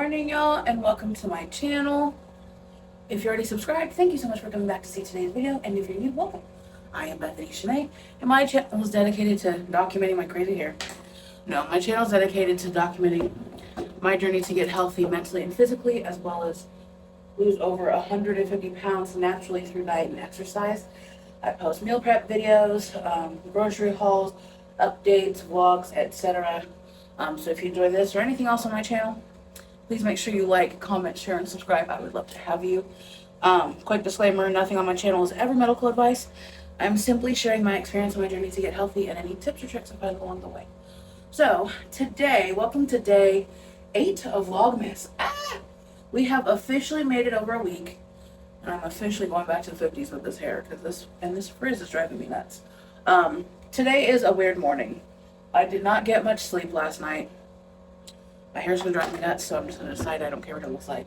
morning, y'all, and welcome to my channel. If you're already subscribed, thank you so much for coming back to see today's video, and if you're new, welcome. I am Bethany Shanae, and my channel is dedicated to documenting my crazy hair. No, my channel is dedicated to documenting my journey to get healthy mentally and physically, as well as lose over 150 pounds naturally through diet and exercise. I post meal prep videos, grocery hauls, updates, vlogs, etc. So if you enjoy this or anything else on my channel, please make sure you like, comment, share, and subscribe. I would love to have you. Quick disclaimer, nothing on my channel is ever medical advice. I'm simply sharing my experience on my journey to get healthy and any tips or tricks I find along the way. So today, welcome to day 8 of Vlogmas. We have officially made it over a week, and I'm officially going back to the 50s with this hair because this frizz is driving me nuts. Today is a weird morning. I did not get much sleep last night. My hair's gonna drive me nuts, so I'm just gonna decide I don't care what it looks like.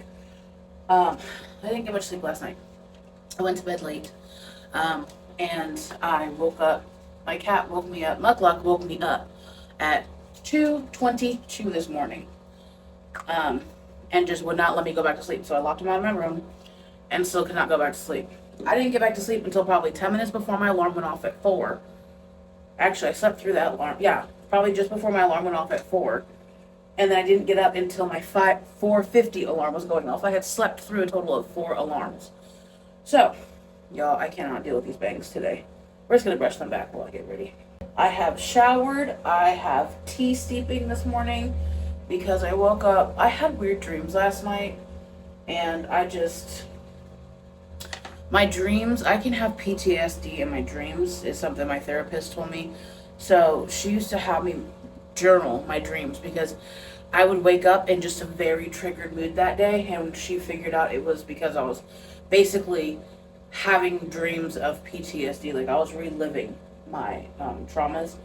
I didn't get much sleep last night. I went to bed late, and I woke up. My cat woke me up. Muckluck woke me up at 2:22 this morning, and just would not let me go back to sleep. So I locked him out of my room, and still could not go back to sleep. I didn't get back to sleep until probably 10 minutes before my alarm went off at 4. Actually, I slept through that alarm. Yeah, probably just before my alarm went off at 4. And then I didn't get up until my 4:50 alarm was going off. I had slept through a total of 4 alarms. So, y'all, I cannot deal with these bangs today. We're just going to brush them back while I get ready. I have showered. I have tea steeping this morning because I woke up. I had weird dreams last night. And my dreams, I can have PTSD in my dreams, is something my therapist told me. So she used to have me journal my dreams because I would wake up in just a very triggered mood that day, and she figured out it was because I was basically having dreams of PTSD, like I was reliving my traumas.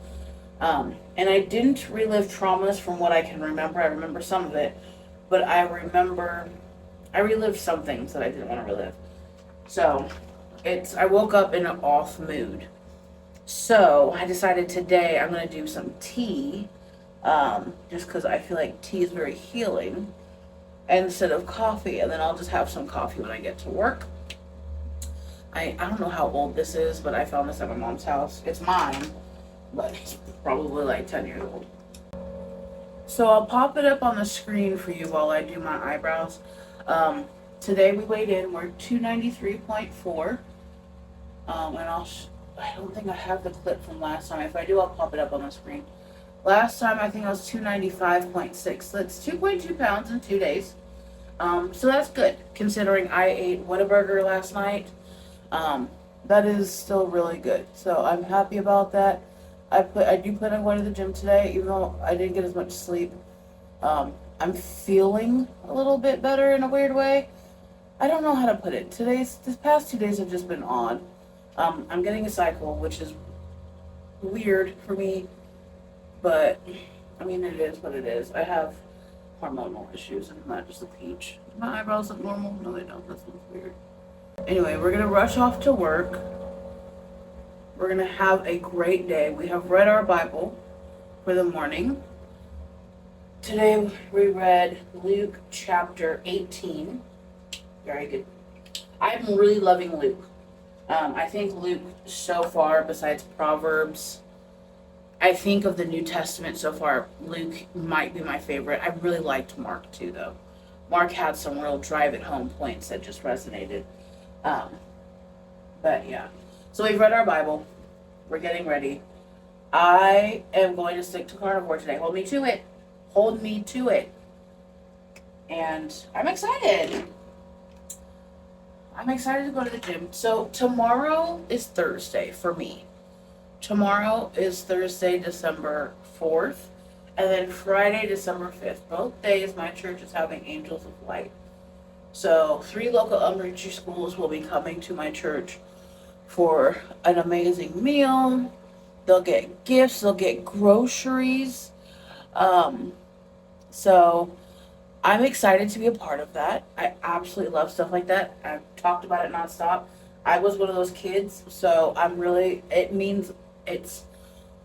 And I didn't relive traumas from what I can remember. I remember some of it, but I relived some things that I didn't want to relive. So I woke up in an off mood. So I decided today I'm going to do some tea, just because I feel like tea is very healing, instead of coffee. And then I'll just have some coffee when I get to work. I don't know how old this is, but I found this at my mom's house. It's mine, but it's probably like 10 years old. So I'll pop it up on the screen for you while I do my eyebrows. Today we weighed in, we're 293.4, and I don't think I have the clip from last time. If I do, I'll pop it up on the screen. Last time I think I was 295.6, so that's 2.2 pounds in 2 days. So that's good, considering I ate Whataburger last night. That is still really good, so I'm happy about that. I do plan on going to the gym today, even though I didn't get as much sleep. I'm feeling a little bit better in a weird way. I don't know how to put it. This past 2 days have just been odd. I'm getting a cycle, which is weird for me, but I mean, it is what it is. I have hormonal issues, and I'm not just a peach. Do my eyebrows look normal? No, they don't. That looks weird. Anyway, we're gonna rush off to work. We're gonna have a great day. We have read our Bible for the morning. Today we read Luke chapter 18. Very good. I'm really loving Luke. I think Luke so far, besides Proverbs, I think of the New Testament so far, Luke might be my favorite. I really liked Mark too, though. Mark had some real drive it home points that just resonated. But yeah. So we've read our Bible. We're getting ready. I am going to stick to carnivore today. Hold me to it. Hold me to it. And I'm excited. I'm excited to go to the gym. So tomorrow is Thursday for me. Tomorrow is Thursday, December 4th. And then Friday, December 5th. Both days my church is having Angels of Light. So 3 local elementary schools will be coming to my church for an amazing meal. They'll get gifts. They'll get groceries. So I'm excited to be a part of that. I absolutely love stuff like that. I've talked about it nonstop. I was one of those kids, so it means it's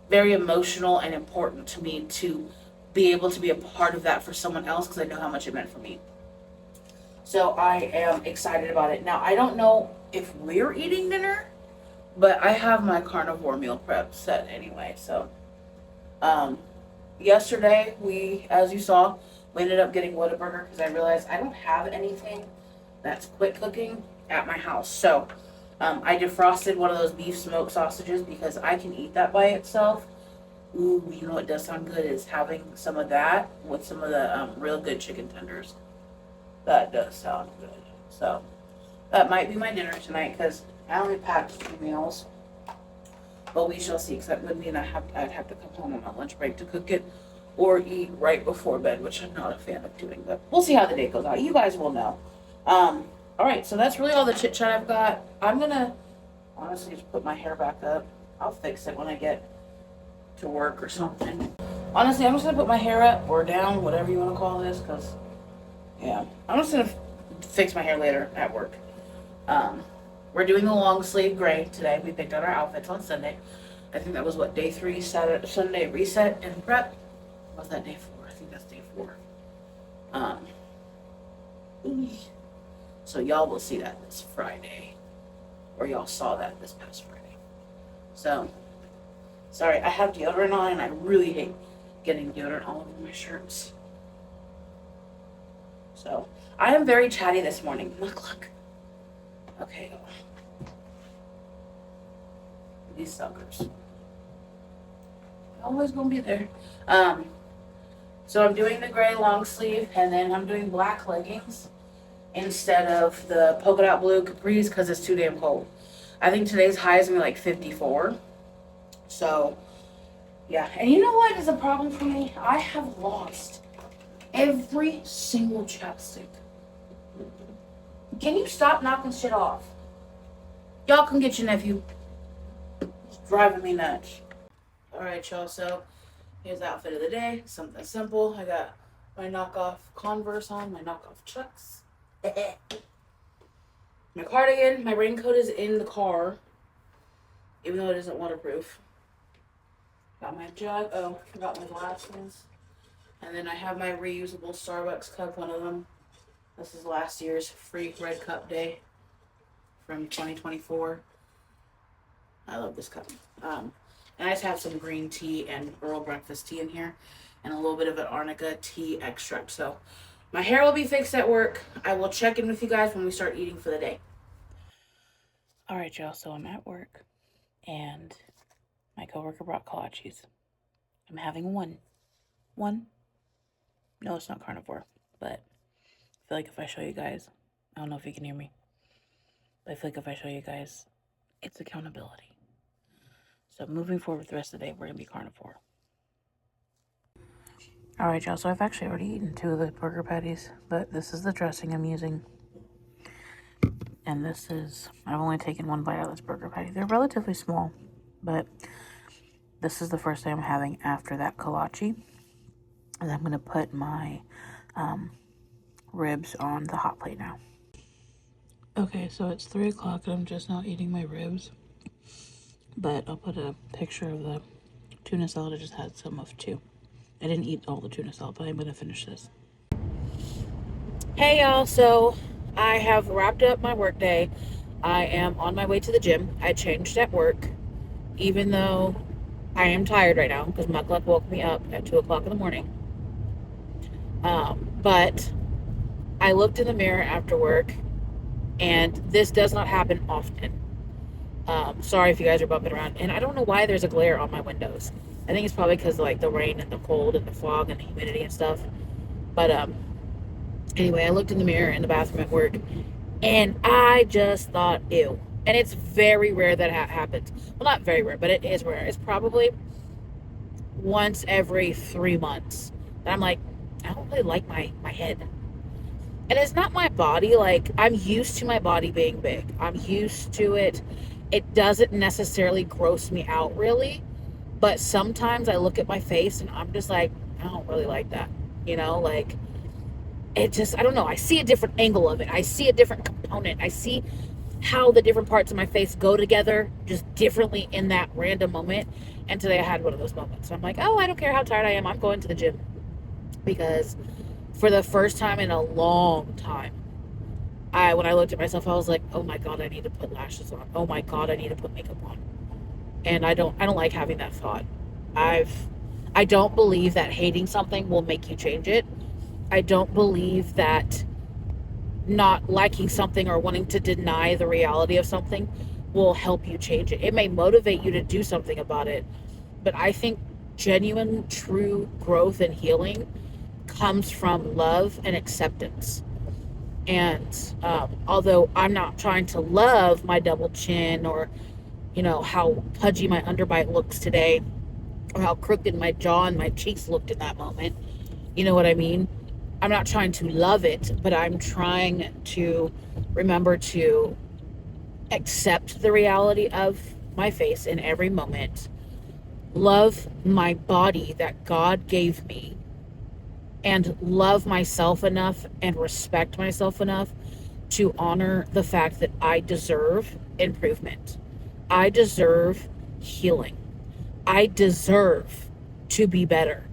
very emotional and important to me to be able to be a part of that for someone else because I know how much it meant for me. So I am excited about it. Now, I don't know if we're eating dinner, but I have my carnivore meal prep set anyway. So yesterday, as you saw, we ended up getting Whataburger because I realized I don't have anything that's quick cooking at my house. So I defrosted one of those beef smoked sausages because I can eat that by itself. Ooh, you know what does sound good is having some of that with some of the real good chicken tenders. That does sound good. So that might be my dinner tonight because I only packed 2 meals. But we shall see, because that would mean I'd have to come home on my lunch break to cook it or eat right before bed, which I'm not a fan of doing. But we'll see how the day goes out. You guys will know. All right, so that's really all the chit chat I've got. I'm going to honestly just put my hair back up. I'll fix it when I get to work or something. Honestly, I'm just going to put my hair up or down, whatever you want to call this, because, yeah, I'm just going to fix my hair later at work. We're doing the long sleeve gray today. We picked out our outfits on Sunday. I think that was what, day 3, Sunday reset and prep. Or was that day 4? I think that's day 4. So y'all will see that this Friday, or y'all saw that this past Friday. So, sorry, I have deodorant on and I really hate getting deodorant all over my shirts. So, I am very chatty this morning. Look. Okay, these suckers. Always gonna be there. So I'm doing the gray long sleeve, and then I'm doing black leggings instead of the polka dot blue capris because it's too damn cold. I think today's high is gonna be like 54. So yeah, and you know what is a problem for me? I have lost every single chapstick. Can you stop knocking shit off? Y'all can get your nephew. It's driving me nuts. Alright, y'all, so here's the outfit of the day. Something simple. I got my knockoff Converse on, my knockoff Chucks. My cardigan, my raincoat is in the car, even though it isn't waterproof. Got my jug. Oh, forgot my glasses. And then I have my reusable Starbucks cup, one of them. This is last year's free red cup day from 2024. I love this cup. And I just have some green tea and Earl breakfast tea in here and a little bit of an arnica tea extract. So my hair will be fixed at work. I will check in with you guys when we start eating for the day. All right, y'all. So I'm at work and my coworker brought kolaches. I'm having one. No, it's not carnivore, but I feel like if I show you guys, I don't know if you can hear me, but I feel like if I show you guys, it's accountability. So moving forward with the rest of the day, we're going to be carnivore. Alright, y'all, so I've actually already eaten 2 of the burger patties, but this is the dressing I'm using. And this is, I've only taken 1 bite out of this burger patty. They're relatively small, but this is the first time I'm having after that kolache. And I'm going to put my ribs on the hot plate now. Okay, so it's 3 o'clock and I'm just now eating my ribs. But I'll put a picture of the tuna salad. I just had some of 2. I didn't eat all the tuna salad, but I'm going to finish this. Hey y'all, so I have wrapped up my work day. I am on my way to the gym. I changed at work, even though I am tired right now because Muckluck woke me up at 2 o'clock in the morning. But I looked in the mirror after work, and this does not happen often. Sorry if you guys are bumping around, and I don't know why there's a glare on my windows. I think it's probably because like the rain and the cold and the fog and the humidity and stuff. But anyway, I looked in the mirror in the bathroom at work, and I just thought, ew. And it's very rare that happens. Well, not very rare, but it is rare. It's probably once every 3 months that I'm like, I don't really like my head. And it's not my body. Like, I'm used to my body being big. I'm used to it. It doesn't necessarily gross me out, really. But sometimes I look at my face and I'm just like, I don't really like that. You know, like, it just, I don't know. I see a different angle of it. I see a different component. I see how the different parts of my face go together just differently in that random moment. And today I had one of those moments. I'm like, oh, I don't care how tired I am. I'm going to the gym. because for the first time in a long time, when I looked at myself, I was like, oh my God, I need to put lashes on. Oh my God, I need to put makeup on. And I don't like having that thought. I don't believe that hating something will make you change it. I don't believe that not liking something or wanting to deny the reality of something will help you change it. It may motivate you to do something about it, but I think genuine, true growth and healing comes from love and acceptance. And although I'm not trying to love my double chin or, how pudgy my underbite looks today or how crooked my jaw and my cheeks looked in that moment, you know what I mean? I'm not trying to love it, but I'm trying to remember to accept the reality of my face in every moment, love my body that God gave me, and love myself enough and respect myself enough to honor the fact that I deserve improvement. I deserve healing. I deserve to be better.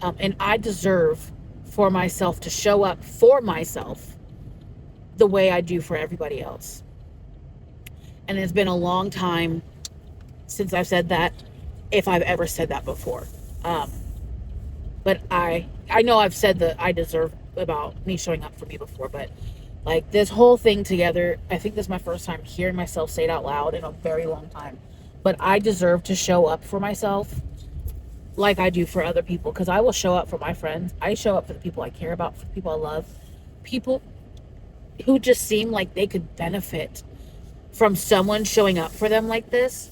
And I deserve for myself to show up for myself the way I do for everybody else. And it's been a long time since I've said that, if I've ever said that before. But I know I've said that I deserve about me showing up for me before, but like this whole thing together, I think this is my first time hearing myself say it out loud in a very long time. But I deserve to show up for myself like I do for other people, because I will show up for my friends. I show up for the people I care about, for the people I love, people who just seem like they could benefit from someone showing up for them like this.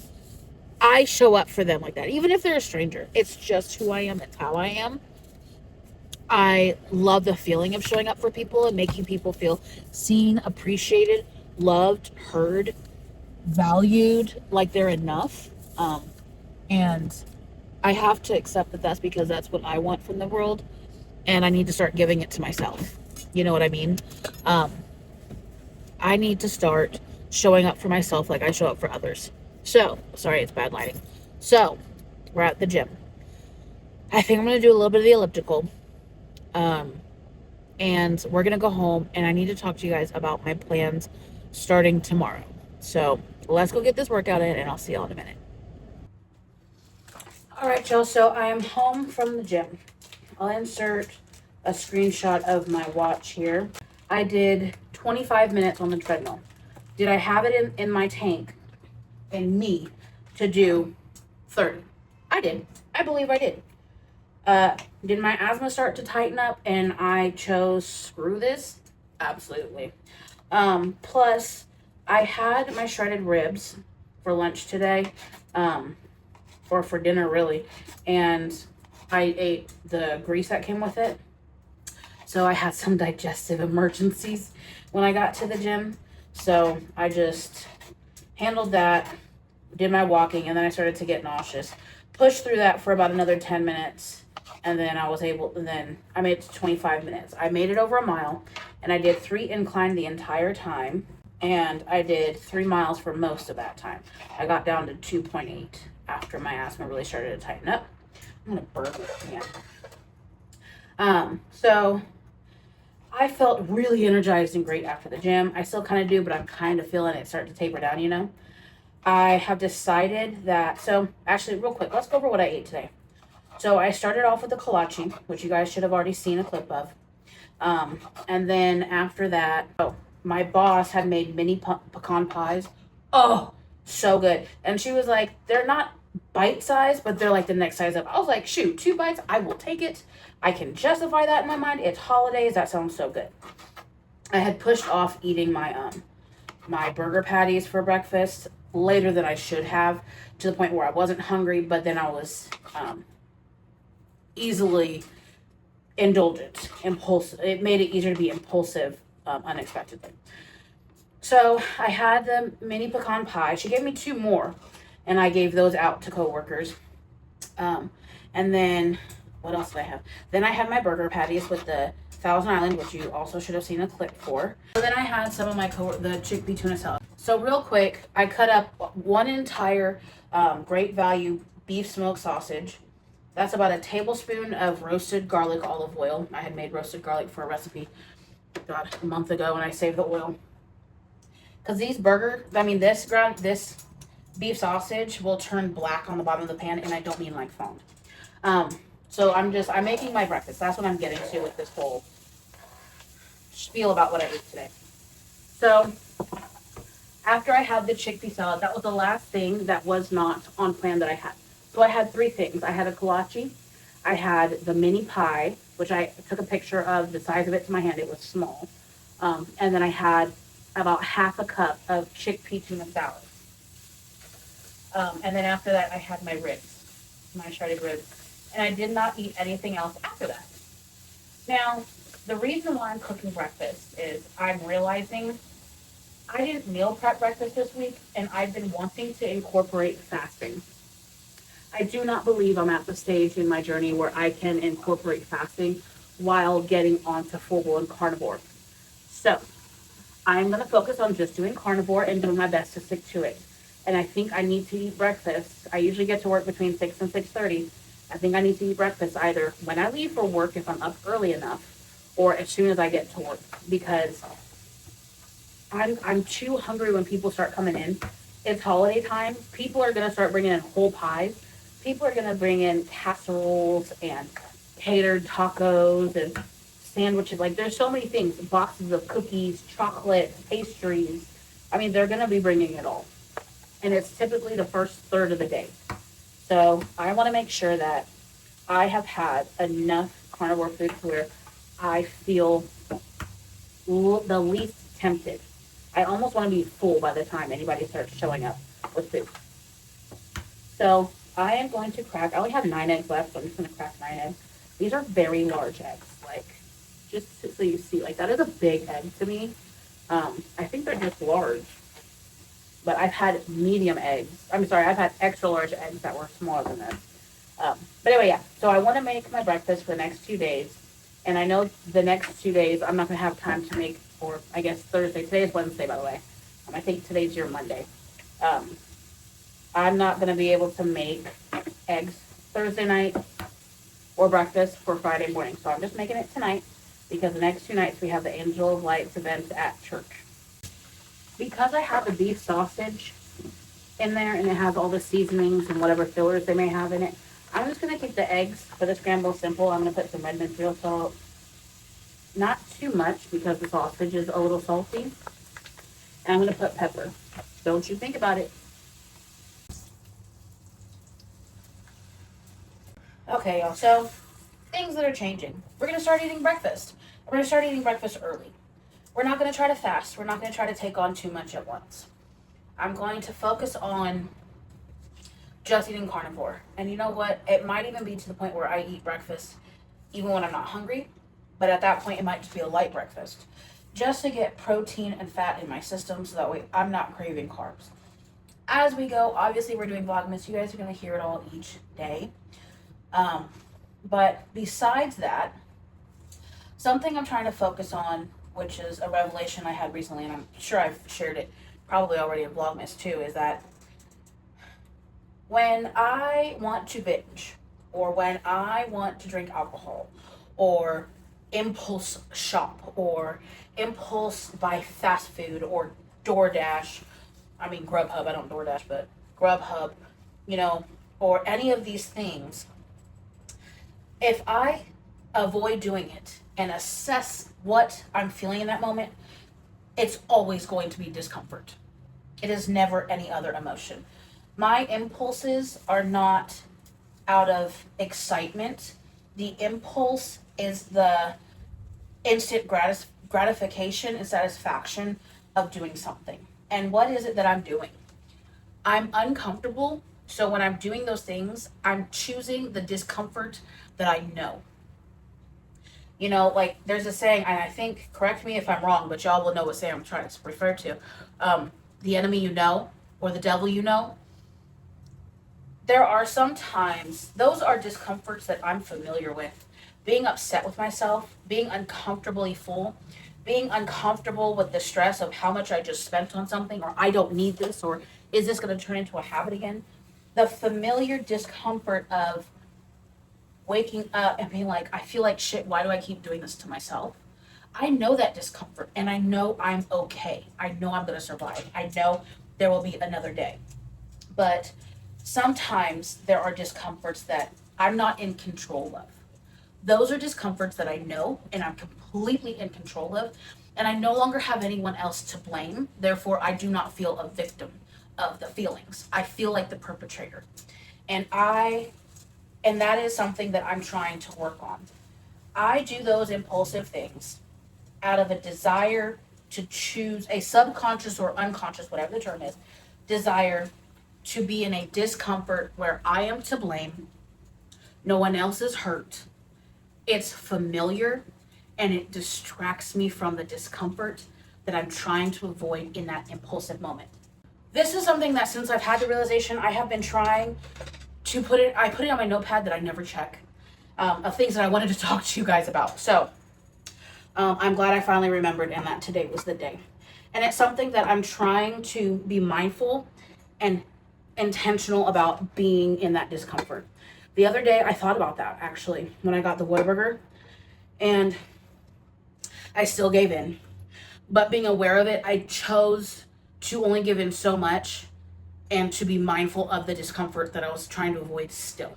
I show up for them like that, even if they're a stranger. It's just who I am. It's how I am. I love the feeling of showing up for people and making people feel seen, appreciated, loved, heard, valued, like they're enough. And I have to accept that that's because that's what I want from the world, and I need to start giving it to myself. You know what I mean? I need to start showing up for myself like I show up for others. So, sorry, it's bad lighting. So, we're at the gym. I think I'm going to do a little bit of the elliptical. And we're going to go home, and I need to talk to you guys about my plans starting tomorrow. So, let's go get this workout in, and I'll see y'all in a minute. All right, y'all. So, I am home from the gym. I'll insert a screenshot of my watch here. I did 25 minutes on the treadmill. Did I have it in my tank, in me, to do 30? I did. I believe I did. Did my asthma start to tighten up and I chose screw this? Absolutely. Plus, I had my shredded ribs for lunch today, or for dinner really, and I ate the grease that came with it. So I had some digestive emergencies when I got to the gym. So I just handled that, did my walking, and then I started to get nauseous. Pushed through that for about another 10 minutes, and then I made it to 25 minutes. I made it over a mile, and I did 3 incline the entire time, and I did 3 miles for most of that time. I got down to 2.8 after my asthma really started to tighten up. I'm gonna burp it. Yeah. So I felt really energized and great after the gym. I still kind of do, but I'm kind of feeling it start to taper down, I have decided that, so actually real quick, let's go over what I ate today. So I started off with the kolache, which you guys should have already seen a clip of. And then after that, my boss had made mini pecan pies. Oh, so good. And she was like, they're not bite size, but they're like the next size up. I was like, shoot, 2 bites, I will take it. I can justify that in my mind. It's holidays. That sounds so good. I had pushed off eating my burger patties for breakfast later than I should have, to the point where I wasn't hungry, but then I was easily indulgent, impulsive. It made it easier to be impulsive unexpectedly. So I had the mini pecan pie. She gave me 2 more, and I gave those out to coworkers. And then what else did I have? Then I had my burger patties with the Thousand Island, which you also should have seen a clip for. So then I had some of the chickpea tuna salad. So real quick, I cut up 1 entire great value beef smoked sausage. That's about a tablespoon of roasted garlic olive oil. I had made roasted garlic for a recipe, God, a month ago, and I saved the oil. Because this beef sausage will turn black on the bottom of the pan, and I don't mean like foamed. So I'm making my breakfast. That's what I'm getting to with this whole spiel about what I ate today. So after I had the chickpea salad, that was the last thing that was not on plan that I had. So I had 3 things. I had a kolache, I had the mini pie, which I took a picture of the size of it to my hand. It was small. And then I had about half a cup of chickpea tuna salad. And then after that, I had my shredded ribs. And I did not eat anything else after that. Now, the reason why I'm cooking breakfast is I'm realizing I didn't meal prep breakfast this week, and I've been wanting to incorporate fasting. I do not believe I'm at the stage in my journey where I can incorporate fasting while getting onto full-blown carnivore. So I'm going to focus on just doing carnivore and doing my best to stick to it. And I think I need to eat breakfast. I usually get to work between 6 and 6:30. I think I need to eat breakfast either when I leave for work if I'm up early enough, or as soon as I get to work, because I'm too hungry when people start coming in. It's holiday time. People are going to start bringing in whole pies. People are going to bring in casseroles and catered tacos and sandwiches. Like, there's so many things. Boxes of cookies, chocolate, pastries. I mean, they're going to be bringing it all. And it's typically the first third of the day. So I want to make sure that I have had enough carnivore food to where I feel the least tempted. I almost want to be full by the time anybody starts showing up with food. So I am going to crack, I only have 9 eggs left, so I'm just going to crack 9 eggs. These are very large eggs, like, just so you see, like, that is a big egg to me. I think they're just large. But I've had medium eggs. I've had extra large eggs that were smaller than this. But anyway, yeah. So I want to make my breakfast for the next 2 days. And I know the next 2 days I'm not going to have time to make, or I guess Thursday. Today is Wednesday, by the way. I think today's your Monday. I'm not going to be able to make eggs Thursday night or breakfast for Friday morning. So I'm just making it tonight because the next 2 nights we have the Angel of Lights event at church. Because I have the beef sausage in there and it has all the seasonings and whatever fillers they may have in it, I'm just going to keep the eggs for the scramble simple. I'm going to put some red Montreal salt. Not too much because the sausage is a little salty. And I'm going to put pepper. Don't you think about it. Okay, y'all. So, things that are changing. We're going to start eating breakfast. We're going to start eating breakfast early. We're not going to try to fast. We're not going to try to take on too much at once. I'm going to focus on just eating carnivore. And you know what? It might even be to the point where I eat breakfast even when I'm not hungry. But at that point, it might just be a light breakfast. Just to get protein and fat in my system so that way I'm not craving carbs. As we go, obviously we're doing Vlogmas. You guys are going to hear it all each day. But besides that, something I'm trying to focus on, which is a revelation I had recently, and I'm sure I've shared it probably already in Vlogmas too, is that when I want to binge, or when I want to drink alcohol, or impulse shop, or impulse buy fast food, or Grubhub, I don't DoorDash, but Grubhub, or any of these things, if I avoid doing it and assess what I'm feeling in that moment, it's always going to be discomfort. It is never any other emotion. My impulses are not out of excitement. The impulse is the instant gratification and satisfaction of doing something. And what is it that I'm doing? I'm uncomfortable. So when I'm doing those things, I'm choosing the discomfort that I know. Like there's a saying, and I think, correct me if I'm wrong, but y'all will know what saying I'm trying to refer to. The enemy you know, or the devil you know. There are some times, those are discomforts that I'm familiar with. Being upset with myself, being uncomfortably full, being uncomfortable with the stress of how much I just spent on something, or I don't need this, or is this going to turn into a habit again? The familiar discomfort of waking up and being like, I feel like shit, why do I keep doing this to myself? I know that discomfort, and I know I'm okay. I know I'm going to survive. I know there will be another day. But sometimes there are discomforts that I'm not in control of. Those are discomforts that I know and I'm completely in control of, and I no longer have anyone else to blame. Therefore, I do not feel a victim of the feelings. I feel like the perpetrator. And that is something that I'm trying to work on. I do those impulsive things out of a desire to choose a subconscious or unconscious, whatever the term is, desire to be in a discomfort where I am to blame. No one else is hurt. It's familiar and it distracts me from the discomfort that I'm trying to avoid in that impulsive moment. This is something that since I've had the realization, I have been trying to put it on my notepad that I never check, of things that I wanted to talk to you guys about. So I'm glad I finally remembered and that today was the day. And it's something that I'm trying to be mindful and intentional about being in that discomfort. The other day I thought about that actually when I got the Whataburger, and I still gave in. But being aware of it, I chose to only give in so much and to be mindful of the discomfort that I was trying to avoid still.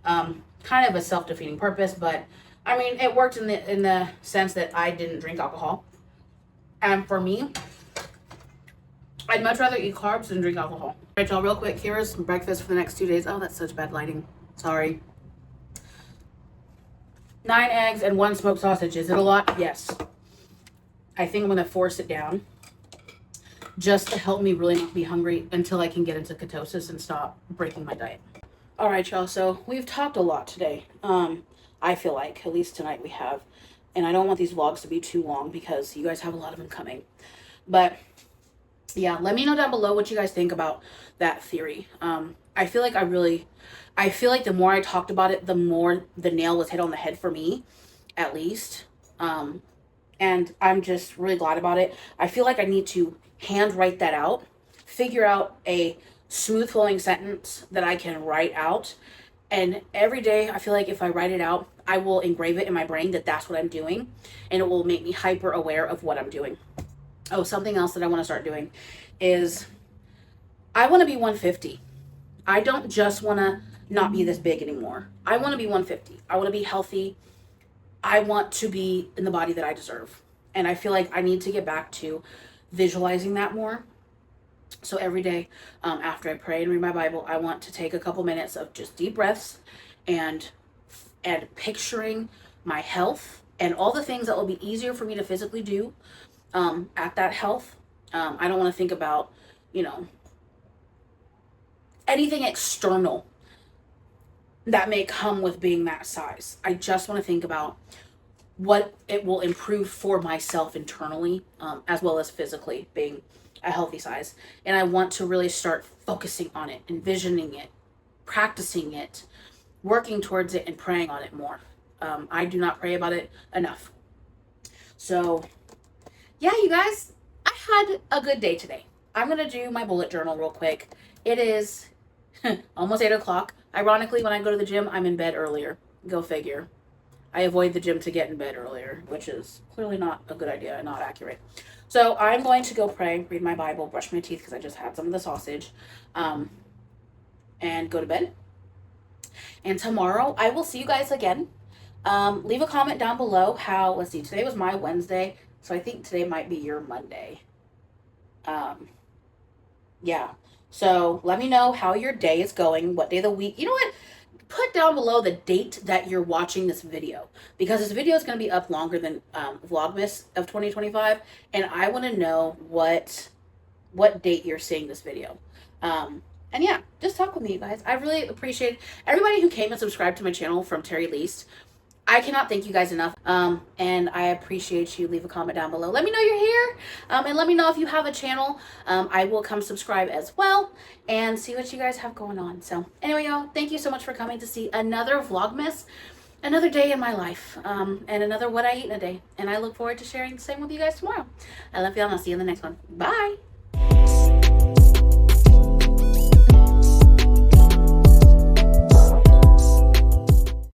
Kind of a self-defeating purpose, but I mean, it worked in the sense that I didn't drink alcohol. And for me, I'd much rather eat carbs than drink alcohol. All right, y'all, real quick, here's breakfast for the next 2 days. Oh, that's such bad lighting. Sorry. 9 eggs and 1 smoked sausage. Is it a lot? Yes. I think I'm going to force it down just to help me really not be hungry until I can get into ketosis and stop breaking my diet. All right, y'all. So we've talked a lot today. I feel like, at least tonight we have. And I don't want these vlogs to be too long because you guys have a lot of them coming. But yeah, let me know down below what you guys think about that theory. I feel like the more I talked about it, the more the nail was hit on the head for me, at least. And I'm just really glad about it. I feel like I need to handwrite that out, figure out a smooth flowing sentence that I can write out. And every day, I feel like if I write it out, I will engrave it in my brain that that's what I'm doing. And it will make me hyper aware of what I'm doing. Oh, something else that I want to start doing is I want to be 150. I don't just want to not be this big anymore. I want to be 150. I want to be healthy. I want to be in the body that I deserve. And I feel like I need to get back to visualizing that more. So every day after I pray and read my Bible, I want to take a couple minutes of just deep breaths and picturing my health and all the things that will be easier for me to physically do at that health. I don't want to think about, anything external that may come with being that size. I just want to think about what it will improve for myself internally, as well as physically being a healthy size. And I want to really start focusing on it, envisioning it, practicing it, working towards it, and praying on it more. I do not pray about it enough. So yeah, you guys, I had a good day today. I'm going to do my bullet journal real quick. It is almost 8 o'clock. Ironically, when I go to the gym, I'm in bed earlier. Go figure. I avoid the gym to get in bed earlier, which is clearly not a good idea and not accurate. So I'm going to go pray, read my Bible, brush my teeth because I just had some of the sausage, and go to bed. And tomorrow I will see you guys again. Leave a comment down below how, let's see, today was my Wednesday, so I think today might be your Monday. Yeah. So let me know how your day is going, what day of the week. You know what? Put down below the date that you're watching this video, because this video is going to be up longer than Vlogmas of 2025, and I want to know what date you're seeing this video. And yeah, just talk with me, you guys. I really appreciate everybody who came and subscribed to my channel from Terry Least. I cannot thank you guys enough. And I appreciate you. Leave a comment down below. Let me know you're here. And let me know if you have a channel. I will come subscribe as well and see what you guys have going on. So anyway, y'all, thank you so much for coming to see another Vlogmas, another day in my life, and another what I eat in a day. And I look forward to sharing the same with you guys tomorrow. I love y'all, and I'll see you in the next one. Bye.